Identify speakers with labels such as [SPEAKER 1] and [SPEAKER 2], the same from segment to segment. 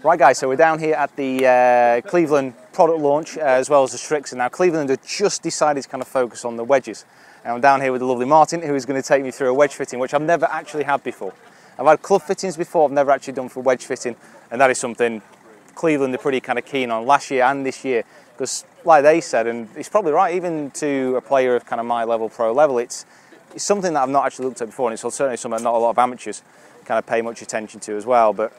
[SPEAKER 1] Right guys, so we're down here at the Cleveland product launch as well as the Strix, and now Cleveland have just decided to kind of focus on the wedges. And I'm down here with the lovely Martin, who is going to take me through a wedge fitting, which I've never actually had before. I've had club fittings before, I've never actually done for wedge fitting, and that is something Cleveland are pretty kind of keen on last year and this year, because like they said, and it's probably right, even to a player of kind of my level, pro level, it's something that I've not actually looked at before, and it's certainly something not a lot of amateurs kind of pay much attention to as well. But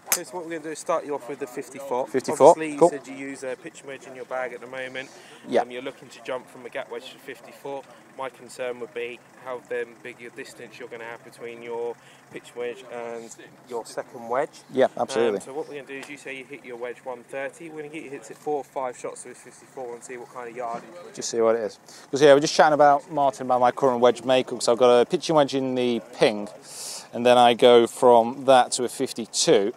[SPEAKER 2] okay, so what we're going to do is start you off with the 54.
[SPEAKER 1] 54,
[SPEAKER 2] obviously,
[SPEAKER 1] cool.
[SPEAKER 2] You said you use a pitching wedge in your bag at the moment.
[SPEAKER 1] Yeah.
[SPEAKER 2] You're looking to jump from a gap wedge to 54. My concern would be how then big your distance you're going to have between your pitch wedge and your second wedge.
[SPEAKER 1] Yeah, absolutely.
[SPEAKER 2] So what we're going to do is, you say you hit your wedge 130. We're going to get you hit it 4 or 5 shots with 54 and see what kind of yardage.
[SPEAKER 1] Just see what it is. Because yeah, we're just chatting about Martin, about my current wedge makeup. So I've got a pitching wedge in the ping, and then I go from that to a 52.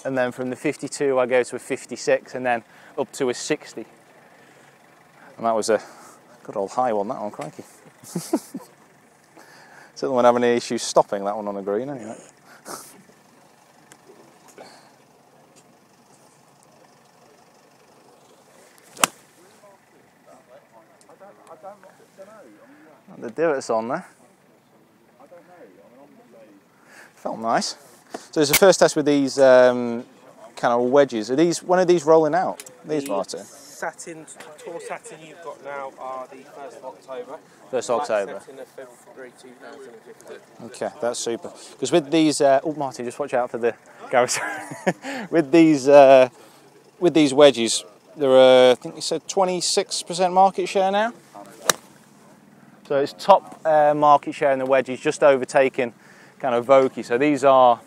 [SPEAKER 1] And then from the 52 I go to a 56, and then up to a 60. And that was a good old high one, that one, crikey. Certainly won't have any issues stopping that one on a green anyway. The divots on there. Felt nice. So it's the first test with these kind of wedges. Are these, when are these rolling out? These, Martin?
[SPEAKER 2] Satin, tour satin you've got now are the 1st of October.
[SPEAKER 1] 1st of October.
[SPEAKER 2] Satin of February 2015.
[SPEAKER 1] Okay, that's super. Because with these, oh Martin, just watch out for the Gareth. with these wedges, there are, I think you said 26% market share now. So it's top market share in the wedges, just overtaking kind of Vokey. So these are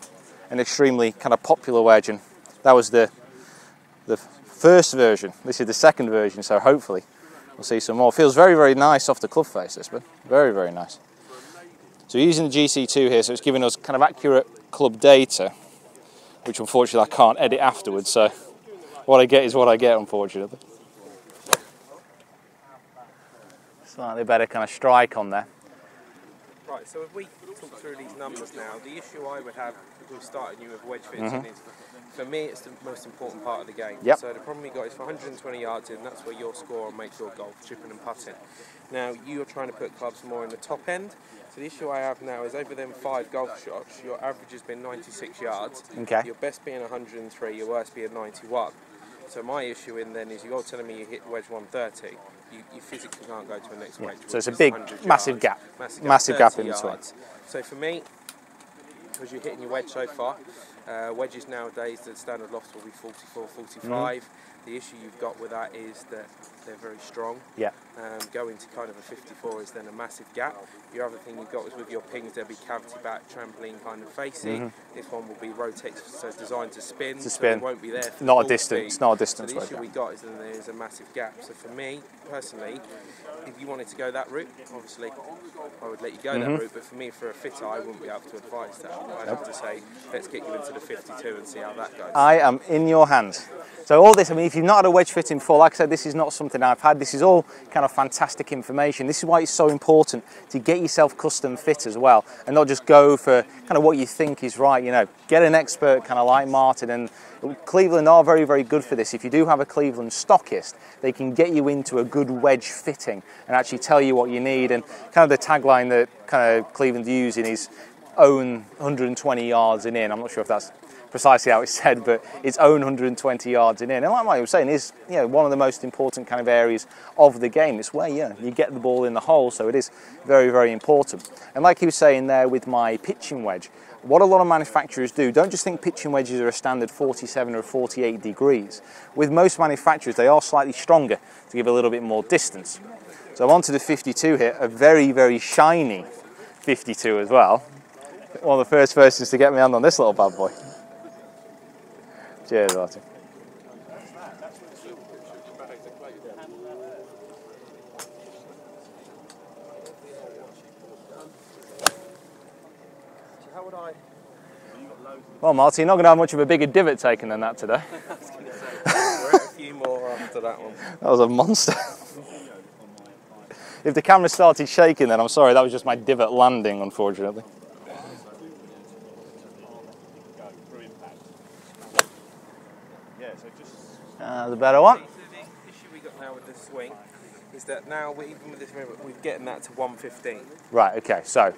[SPEAKER 1] an extremely kind of popular wedge, and that was the first version. This is the second version, so hopefully we'll see some more. Feels very, very nice off the club face, this one. Very, very nice. So we're using the GC2 here, so it's giving us kind of accurate club data, which unfortunately I can't edit afterwards, so what I get is what I get, unfortunately. Slightly better kind of strike on there.
[SPEAKER 2] Right, so if we talk through these numbers now, the issue I would have with starting you with wedge fitting is, for me, it's the most important part of the game.
[SPEAKER 1] Yep.
[SPEAKER 2] So the problem you got is for 120 yards in, that's where your score makes your golf, chipping and putting. Now, you're trying to put clubs more in the top end. So the issue I have now is, over them 5 golf shots, your average has been 96 yards.
[SPEAKER 1] Okay.
[SPEAKER 2] Your best being 103, your worst being 91. So my issue in then is, you're telling me you hit wedge 130. You physically can't go to the next wedge.
[SPEAKER 1] So it's a big, massive gap. Massive gap in between.
[SPEAKER 2] So for me, because you're hitting your wedge so far, wedges nowadays, the standard loft will be 44, 45. The issue you've got with that is that they're very strong.
[SPEAKER 1] Yeah.
[SPEAKER 2] Going to kind of a 54 is then a massive gap. Your other thing you've got is, with your pings, there'll be cavity back, trampoline kind of facing. This one will be rotated, so designed to spin. So it won't be there for
[SPEAKER 1] not a distance.
[SPEAKER 2] speed.
[SPEAKER 1] Not a distance.
[SPEAKER 2] So the issue we got is, then there's a massive gap. So for me personally, if you wanted to go that route, obviously I would let you go that route. But for me, for a fitter, I wouldn't be able to advise that. I'd have to say, let's get you into the 52 and see how that goes.
[SPEAKER 1] I am in your hands. So all this, I mean, if you've not had a wedge fitting before, like I said, this is not something I've had. This is all kind of fantastic information. This is why it's so important to get yourself custom fit as well, and not just go for kind of what you think is right. You know, get an expert kind of like Martin, and Cleveland are very, very good for this. If you do have a Cleveland stockist, they can get you into a good wedge fitting and actually tell you what you need. And kind of the tagline that kind of Cleveland using is own 120 yards and in. I'm not sure if that's precisely how it's said, but it's own 120 yards and in. And like I was saying, is, you know, one of the most important kind of areas of the game. It's where you get the ball in the hole, so it is very, very important. And like he was saying there with my pitching wedge, what a lot of manufacturers do, don't just think pitching wedges are a standard 47 or 48 degrees. With most manufacturers, they are slightly stronger to give a little bit more distance. So I'm onto the 52 here, a very, very shiny 52 as well. One of the first persons to get me hand on this little bad boy. Cheers, Martin. Well, Martin, you're not going to have much of a bigger divot taken than that today.
[SPEAKER 2] We're at a few more after that one.
[SPEAKER 1] That was a monster. If the camera started shaking, then I'm sorry, that was just my divot landing, unfortunately. The better one.
[SPEAKER 2] So the issue we got now with the swing is that now, even with this mirror, we're getting that to 115.
[SPEAKER 1] Right, okay, so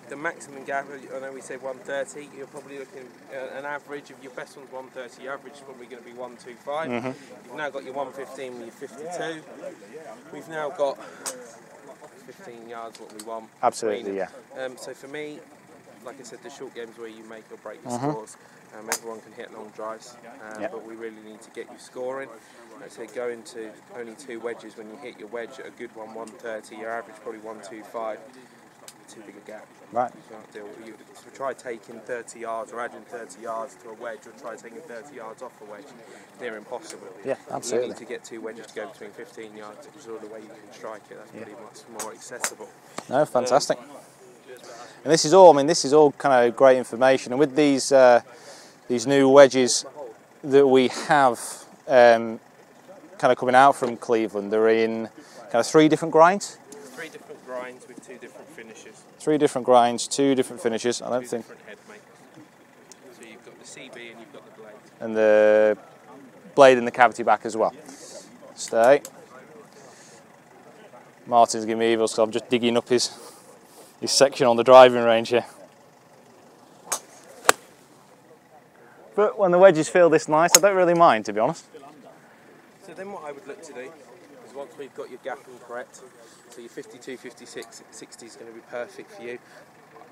[SPEAKER 2] the maximum gap, I know we say 130, you're probably looking at an average, if your best one's 130, your average is probably going to be 125. You've now got your 115 with your 52. We've now got 15 yards what we want.
[SPEAKER 1] absolutely, yeah.
[SPEAKER 2] So for me, like I said, the short games where you make or break your scores. Everyone can hit long drives, but we really need to get you scoring. So going to only 2 wedges, when you hit your wedge at a good one, 130, your average probably 125. Too big a gap.
[SPEAKER 1] Right.
[SPEAKER 2] You can't deal with you. So try taking 30 yards or adding 30 yards to a wedge, or try taking 30 yards off a wedge. Near impossible.
[SPEAKER 1] Yeah, absolutely.
[SPEAKER 2] You need to get 2 wedges to go between 15 yards, which is all the way you can strike it. That's pretty much more accessible.
[SPEAKER 1] No, fantastic. And this is all, I mean, this is all kind of great information. And with these new wedges that we have kind of coming out from Cleveland, they're in kind of 3 different grinds?
[SPEAKER 2] 3 different grinds with 2 different finishes.
[SPEAKER 1] 3 different grinds, 2 different finishes. I don't think.
[SPEAKER 2] Different head makers. So you've got the CB and you've got the blade.
[SPEAKER 1] And the blade in the cavity back as well. Stay. Martin's giving me evils because I'm just digging up his section on the driving range here. But when the wedges feel this nice, I don't really mind, to be honest.
[SPEAKER 2] So then what I would look to do is, once we've got your gapping correct, so your 52, 56, 60 is going to be perfect for you.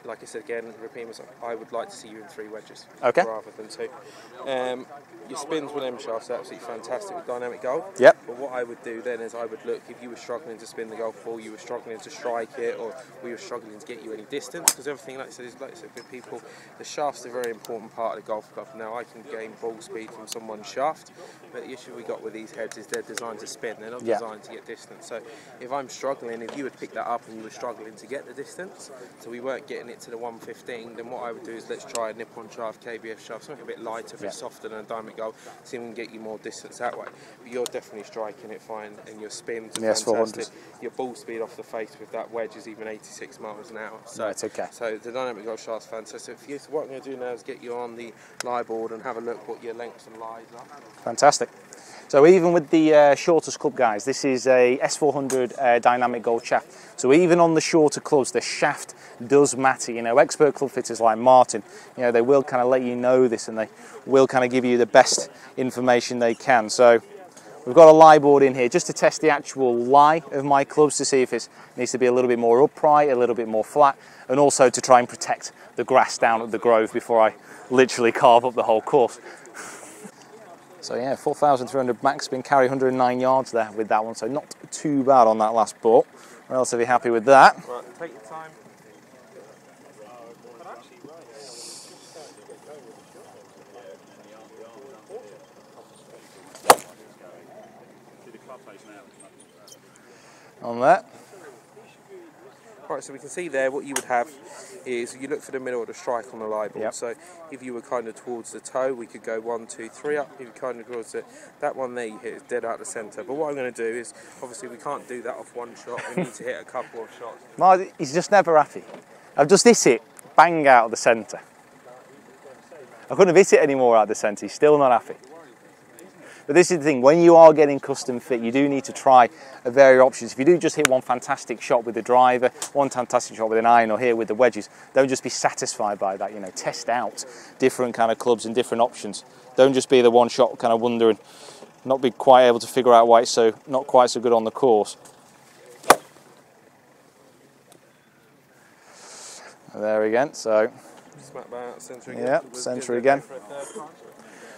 [SPEAKER 2] Like I said again, repeat myself, I would like to see you in 3 wedges rather than 2. Your spins with M shafts are absolutely fantastic with dynamic golf.
[SPEAKER 1] Yep.
[SPEAKER 2] But what I would do then is I would look, if you were struggling to spin the golf ball, you were struggling to strike it, or we were struggling to get you any distance, because everything, like I said, is like I said with people, the shaft's a very important part of the golf club. Now I can gain ball speed from someone's shaft, but the issue we got with these heads is they're designed to spin, they're not designed to get distance. So if I'm struggling, if you would pick that up and you were struggling to get the distance, so we weren't getting it to the 115, then what I would do is let's try a nip-on shaft, KBF shaft, something a bit lighter, a bit softer than a diamond golf, see if we can get you more distance that way. But you're definitely striking it fine, and your spins are fantastic. Your ball speed off the face with that wedge is even 86 miles an hour. So
[SPEAKER 1] it's okay.
[SPEAKER 2] So the dynamic golf shaft's fantastic for you. So what I'm going to do now is get you on the lie board and have a look what your lengths and lies are.
[SPEAKER 1] Fantastic. So even with the shortest club, guys, this is a S400 dynamic gold shaft. So even on the shorter clubs, the shaft does matter. You know, expert club fitters like Martin, you know, they will kind of let you know this, and they will kind of give you the best information they can. So we've got a lie board in here just to test the actual lie of my clubs, to see if it needs to be a little bit more upright, a little bit more flat, and also to try and protect the grass down at the grove before I literally carve up the whole course. So yeah, 4,300 max spin carry, 109 yards there with that one, so not too bad on that last ball. Relatively happy with that.
[SPEAKER 2] Right, take your time.
[SPEAKER 1] On that.
[SPEAKER 2] Right, so we can see there what you would have is you look for the middle of the strike on the lie board.
[SPEAKER 1] Yep.
[SPEAKER 2] So if you were kind of towards the toe, we could go 1, 2, 3 up. If you're kind of towards that one there, you hit is dead out the centre. But what I'm going to do is, obviously we can't do that off one shot. We need to hit a couple of shots.
[SPEAKER 1] No, he's just never happy. I've just hit it bang out of the centre. I couldn't have hit it anymore out of the centre. He's still not happy. But this is the thing, when you are getting custom fit, you do need to try a variety of options. If you do just hit one fantastic shot with the driver, one fantastic shot with an iron, or here with the wedges, don't just be satisfied by that. You know, test out different kind of clubs and different options. Don't just be the one shot kind of wondering, not be quite able to figure out why it's so not quite so good on the course. There again, so
[SPEAKER 2] Smack by out centre again.
[SPEAKER 1] Yeah, centre again.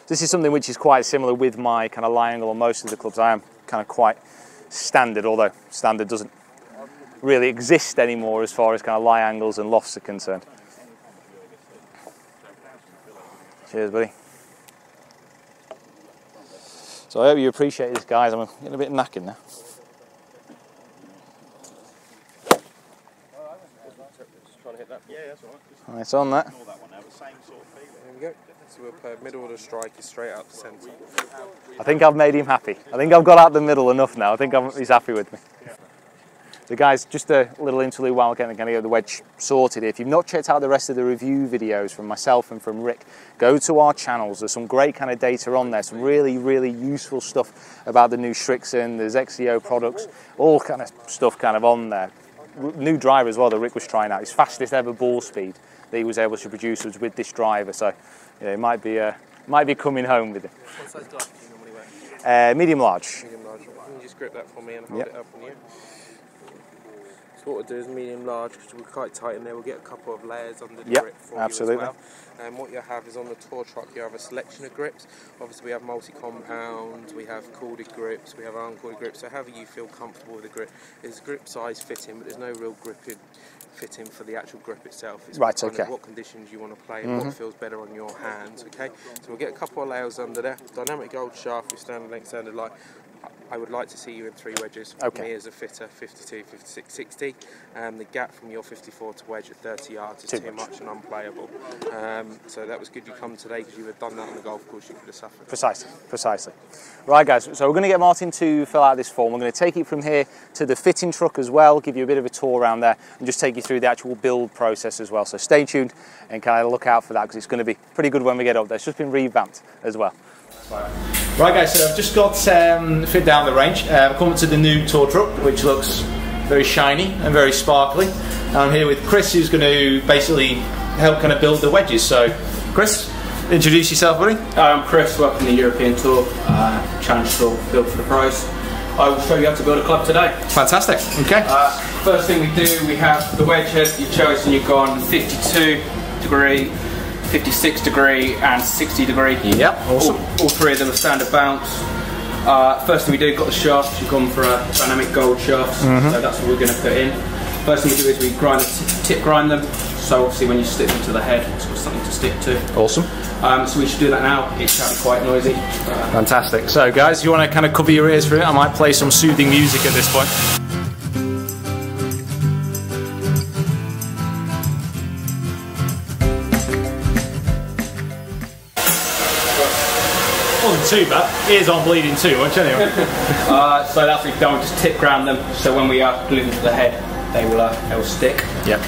[SPEAKER 1] This is something which is quite similar with my kind of lie angle on most of the clubs. I am kind of quite standard, although standard doesn't really exist anymore as far as kind of lie angles and lofts are concerned. Cheers, buddy. So I hope you appreciate this, guys. I'm getting a bit knackered now. Nice on that.
[SPEAKER 2] There we go. So we'll put middle of the strike is straight out the centre.
[SPEAKER 1] I think I've made him happy. I think I've got out the middle enough now. I think he's happy with me. So guys, just a little interlude while we're going to get the wedge sorted. If you've not checked out the rest of the review videos from myself and from Rick, go to our channels. There's some great kind of data on there, some really, really useful stuff about the new Strixon, there's XEO products, all kind of stuff kind of on there. New driver as well that Rick was trying out, his fastest ever ball speed that he was able to produce was with this driver, so yeah, it might be coming home with it.
[SPEAKER 2] What size glove do you normally wear?
[SPEAKER 1] Medium large.
[SPEAKER 2] Medium large. Can you just grip that for me and hold it up on you? So what we'll do is medium large, because we're quite tight in there, we'll get a couple of layers under the grip for you as well. And what you have is on the tour truck, you have a selection of grips. Obviously we have multi-compound, we have corded grips, we have uncorded grips, so however you feel comfortable with the grip. There's grip size fitting, but there's no real fitting for the actual grip itself. It's
[SPEAKER 1] right,
[SPEAKER 2] kind of what conditions you want to play and what feels better on your hands, okay? So we'll get a couple of layers under there. Dynamic gold shaft with standard length, standard light. I would like to see you in 3 wedges.
[SPEAKER 1] Okay.
[SPEAKER 2] Me as a fitter, 52, 56, 60. The gap from your 54 to wedge at 30 yards is too much and unplayable. So that was good you come today, because you had done that on the golf course, you could have suffered.
[SPEAKER 1] Precisely. Right guys, so we're going to get Martin to fill out this form. We're going to take it from here to the fitting truck as well, give you a bit of a tour around there and just take you through the actual build process as well. So stay tuned and kind of look out for that, because it's going to be pretty good when we get up there. It's just been revamped as well. Right guys, so I've just got fit down the range. Coming to the new tour truck, which looks very shiny and very sparkly. I'm here with Chris, who's going to basically help kind of build the wedges. So Chris, introduce yourself, buddy.
[SPEAKER 3] I'm Chris, working the European Tour, Challenge Tour, built for the pros. I will show you how to build a club today.
[SPEAKER 1] Fantastic, okay.
[SPEAKER 3] First thing we do, we have the wedge head. You've chosen, you've gone 52 degree, 56 degree and 60 degree.
[SPEAKER 1] Yep, awesome.
[SPEAKER 3] All 3 of them are standard bounce. First thing we do, you've got the shaft. You've gone for a dynamic gold shaft, so that's what we're going to put in. First thing we do is we tip grind them, so obviously when you stick them to the head, it's got something to stick to.
[SPEAKER 1] Awesome.
[SPEAKER 3] So we should do that now. It shall be quite noisy.
[SPEAKER 1] Fantastic. So guys, you want to kind of cover your ears for it? I might play some soothing music at this point. Wasn't too bad. Ears aren't bleeding too much anyway.
[SPEAKER 3] So that's what we've done. We just tip ground them, so when we glue them to the head, they will stick.
[SPEAKER 1] Yep.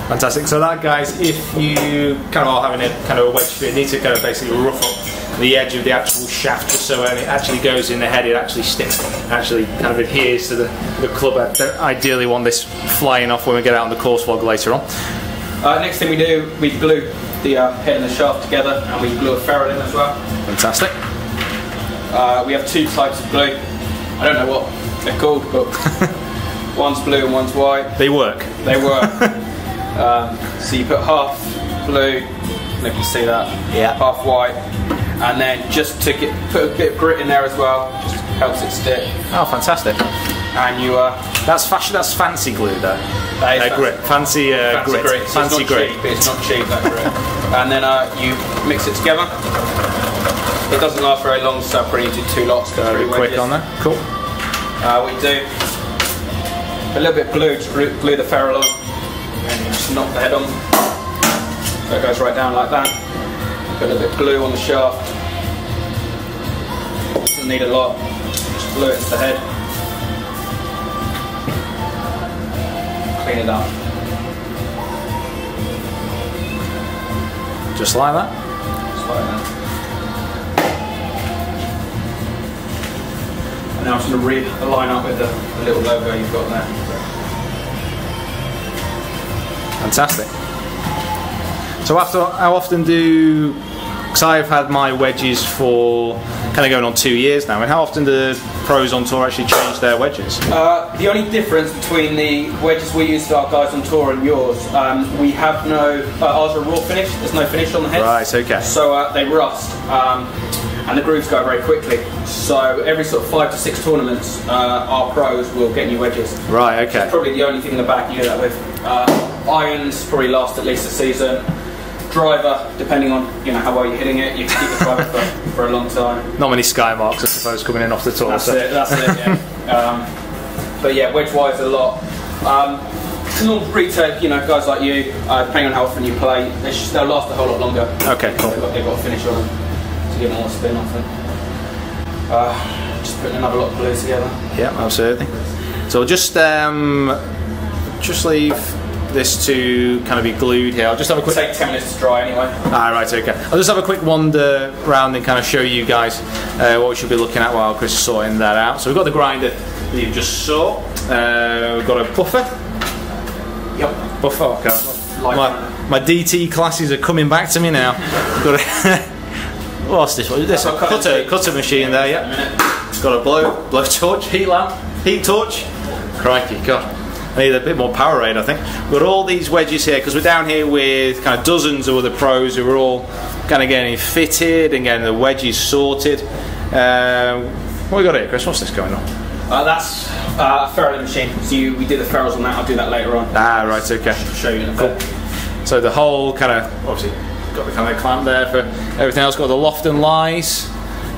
[SPEAKER 1] Fantastic. So that, guys, if you kind of are having a kind of a wedge fit, you need to kind of basically rough up the edge of the actual shaft, just so when it actually goes in the head, it actually sticks, actually kind of adheres to the club head. Don't ideally want this flying off when we get out on the course vlog later on.
[SPEAKER 3] Next thing we do, we glue the head and the shaft together, and we glue a ferrule in as well.
[SPEAKER 1] Fantastic.
[SPEAKER 3] We have 2 types of glue. I don't know what they're called, but one's blue and one's white.
[SPEAKER 1] They work.
[SPEAKER 3] They work. So you put half blue, and you can see that, half white, and then just to put a bit of grit in there as well, just helps it stick.
[SPEAKER 1] Oh, fantastic.
[SPEAKER 3] And you
[SPEAKER 1] that's fancy glue though. Grit. Fancy grit.
[SPEAKER 3] Fancy grit. It's not cheap, that grit. And then you mix it together. It doesn't last very long, so I probably do 2 lots.
[SPEAKER 1] Very quick on that. Cool.
[SPEAKER 3] We do a little bit of glue, just glue the ferrule on, and you just knock the head on. So it goes right down like that. Put a little bit of glue on the shaft. Doesn't need a lot. Just glue it into the head. Clean it up.
[SPEAKER 1] Just like that?
[SPEAKER 3] Just like that. And now I'm just going to line up with the little logo you've got there.
[SPEAKER 1] Fantastic. So how often do, because I've had my wedges for kind of going on 2 years now, and how often do the pros on tour actually change their wedges?
[SPEAKER 3] The only difference between the wedges we use for our guys on tour and yours, we have no, ours are raw finish, there's no finish on the head.
[SPEAKER 1] Right, okay.
[SPEAKER 3] So they rust, and the grooves go very quickly. So every sort of 5 to 6 tournaments, our pros will get new wedges.
[SPEAKER 1] Right, okay.
[SPEAKER 3] That's probably the only thing in the back you do that with. Irons probably last at least a season. Driver, depending on how well you're hitting it, you can keep the driver for a long time.
[SPEAKER 1] Not many sky marks, I suppose, coming in off the tour.
[SPEAKER 3] That's it, yeah. But yeah, wedge-wise a lot. Normal retail, guys like you, depending on how often you play, they'll last a whole lot longer.
[SPEAKER 1] Okay, cool.
[SPEAKER 3] They've got a finish on them to give more spin off them. Just putting another lot of glue together.
[SPEAKER 1] Yeah, absolutely. So we'll just leave this to kind of be glued here. I'll just have a quick...
[SPEAKER 3] Take 10 minutes to dry anyway.
[SPEAKER 1] Ah, right, okay. I'll just have a quick wander around and kind of show you guys what we should be looking at while Chris is sorting that out. So we've got the grinder that you just saw. We've got a buffer.
[SPEAKER 3] Yep.
[SPEAKER 1] Buffer, okay. My DT classes are coming back to me now. Got a what's this one? This a cutter machine there, yeah. It's got a blow torch, heat torch. Crikey, God. I need a bit more Powerade, I think. We've got all these wedges here because we're down here with kind of dozens of other pros who are all kind of getting fitted and getting the wedges sorted. What we got here, Chris? What's this going on?
[SPEAKER 3] That's a ferruling machine. So we did the ferrules on that. I'll do that later on.
[SPEAKER 1] Ah, right, okay.
[SPEAKER 3] I'll show you in a bit.
[SPEAKER 1] So the whole kind of, obviously, got the kind of clamp there for everything else. Got the loft and lies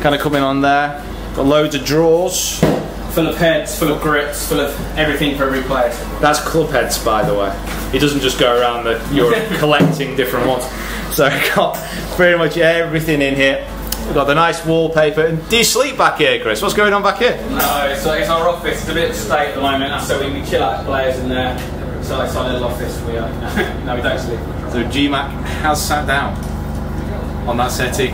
[SPEAKER 1] kind of coming on there. Got loads of drawers.
[SPEAKER 3] Full of heads, full of grips, full of everything for every player.
[SPEAKER 1] That's club heads, by the way. He doesn't just go around you're collecting different ones. So I've got pretty much everything in here. We've got the nice wallpaper. Do you sleep back here, Chris? What's going on back here?
[SPEAKER 3] No, it's our office. It's a bit state at the moment, so we chill out the players in there. So it's our little office. We are. No, we don't sleep.
[SPEAKER 1] So GMAC has sat down on that settee.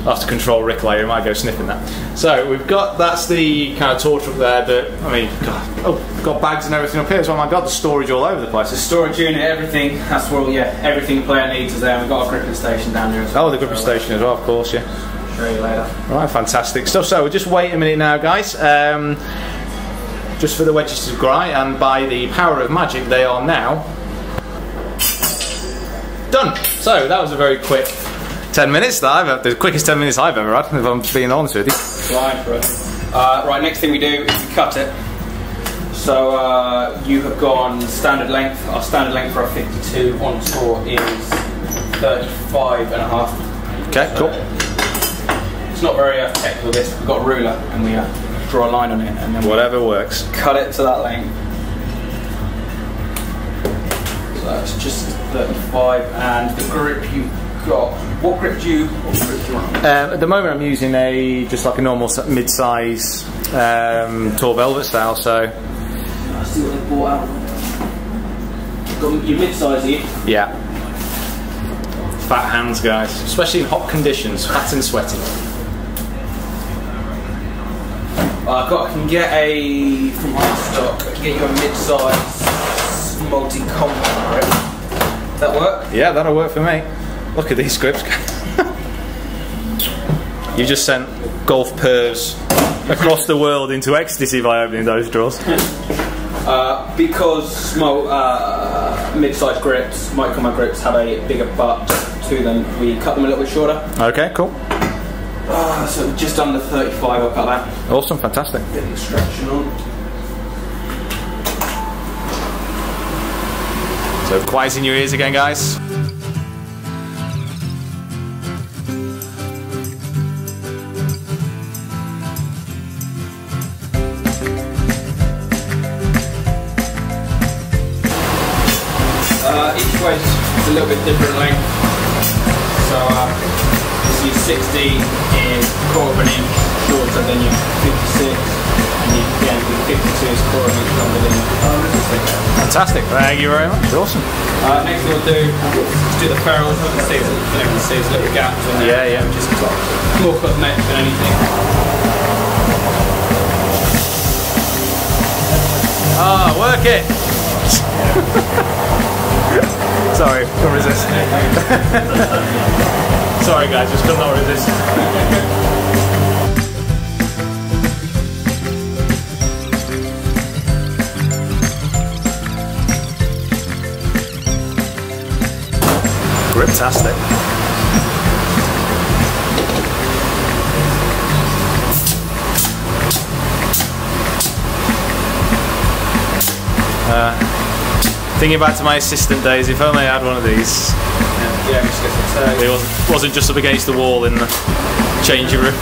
[SPEAKER 1] I'll have to control Rick later, he might go sniffing that. So we've got, that's the kind of tour truck there that, I mean, God, oh, we've got bags and everything up here as well. My God, the storage all over the place.
[SPEAKER 3] The storage unit, everything, that's where, yeah, everything the player needs is there. And we've got a gripping station down there as well.
[SPEAKER 1] Oh, the gripping station as well, of course, yeah.
[SPEAKER 3] Show you later.
[SPEAKER 1] Right, fantastic stuff. So we'll just wait a minute now, guys. Just for the wedges to dry, and by the power of magic, they are now done. So that was a very quick 10 minutes that the quickest 10 minutes I've ever had, if I'm being honest with you.
[SPEAKER 3] Fine for it. Right, next thing we do is we cut it. So you have gone standard length. Our standard length for our 52 on tour is 35.5.
[SPEAKER 1] Okay,
[SPEAKER 3] so
[SPEAKER 1] cool.
[SPEAKER 3] It's not very technical this. We've got a ruler and we draw a line on it and then
[SPEAKER 1] whatever works.
[SPEAKER 3] Cut it to that length. So that's just 35 and the grip you've got. What grip do you want?
[SPEAKER 1] At the moment I'm using just like a normal mid-size tall velvet style, so...
[SPEAKER 3] I see what they bought out. Got your mid-size here?
[SPEAKER 1] Yeah. Fat hands, guys. Especially in hot conditions, fat and sweaty.
[SPEAKER 3] I can get from our stock, I can get you a mid-size multi-compact grip. Does that work?
[SPEAKER 1] Yeah, that'll work for me. Look at these grips. You just sent golf pervs across the world into ecstasy by opening those drawers.
[SPEAKER 3] Because mid-sized grips, micro grips, have a bigger butt to them, we cut them a little bit shorter.
[SPEAKER 1] Okay, cool.
[SPEAKER 3] So just under 35, I'll cut that.
[SPEAKER 1] Awesome, fantastic.
[SPEAKER 3] Get the extraction on.
[SPEAKER 1] So quiet in your ears again, guys.
[SPEAKER 3] Each wedge is a little bit different length. So your 60 is quarter of an inch shorter than your 56, and again your 52 is quarter of an inch longer than your 56.
[SPEAKER 1] Fantastic, thank you very much, awesome.
[SPEAKER 3] Next thing we'll do is do the ferrules. You can see there's a little gap in there.
[SPEAKER 1] Yeah, yeah.
[SPEAKER 3] Just more cosmetic than anything.
[SPEAKER 1] Ah, work it! Sorry, couldn't resist. Sorry guys, just could not resist. Griptastic. Thinking back to my assistant days, if only I had one of these.
[SPEAKER 3] Yeah,
[SPEAKER 1] it wasn't just up against the wall in the changing room.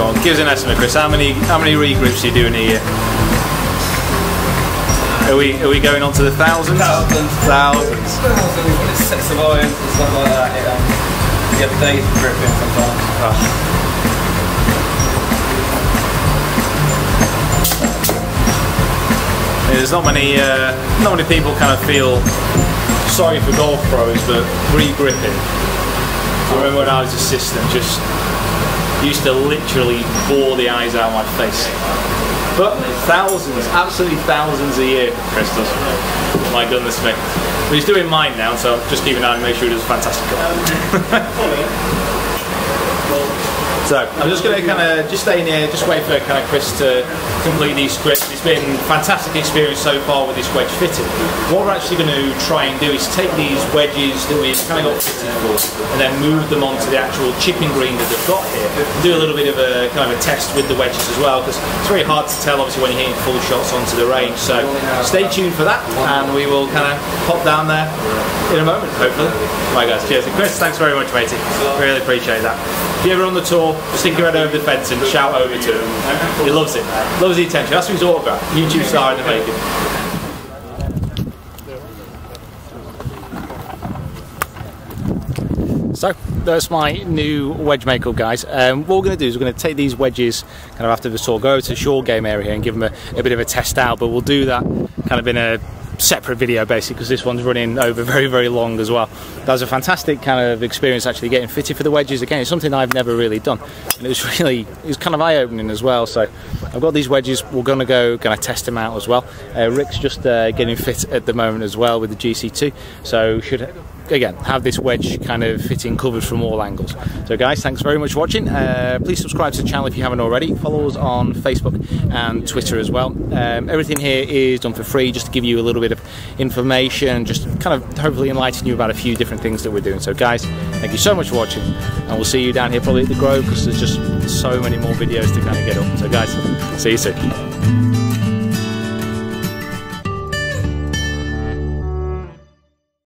[SPEAKER 1] Go on, give us an estimate, Chris. How many regrips are you doing a year? Are we going on to the thousands? Thousands.
[SPEAKER 3] Sets of irons and stuff like that. You have days of gripping sometimes.
[SPEAKER 1] Oh. There's not many people kind of feel sorry for golf pros, but re-gripping. I remember when I was assistant, just used to literally bore the eyes out of my face. But thousands, absolutely thousands a year, Chris does. My goodness me. But he's doing mine now, so just keep an eye and make sure he does a fantastic job. So I'm just going to kind of just stay in here, just wait for kind of Chris to complete these scripts. It's been a fantastic experience so far with this wedge fitting. What we're actually going to try and do is take these wedges that we've kind of got fitted for and then move them onto the actual chipping green that they've got here. And do a little bit of a kind of a test with the wedges as well, because it's very hard to tell obviously when you're hitting full shots onto the range. So stay tuned for that, and we will kind of pop down there in a moment, hopefully. Right guys, cheers. And Chris, thanks very much, matey. Really appreciate that. If you're ever on the tour, just stick your head over the fence and shout over to him. He loves it. Loves the attention. That's his autograph. YouTube star in the making. So that's my new wedge makeup, guys. What we're going to do is we're going to take these wedges kind of after the tour, go over to the short game area here and give them a bit of a test out, but we'll do that kind of in a separate video basically, because this one's running over very, very long as well. That was a fantastic kind of experience actually getting fitted for the wedges. Again, it's something I've never really done, and it was kind of eye-opening as well. So I've got these wedges, we're going to test them out as well. Rick's just getting fit at the moment as well with the GC2, so should again have this wedge kind of fitting covered from all angles. So guys, thanks very much for watching. Please subscribe to the channel if you haven't already. Follow us on Facebook and Twitter as well. Everything here is done for free, just to give you a little bit of information, just kind of hopefully enlighten you about a few different things that we're doing. So guys, thank you so much for watching, and we'll see you down here probably at the Grove, because there's just so many more videos to kind of get up. So guys, see you soon.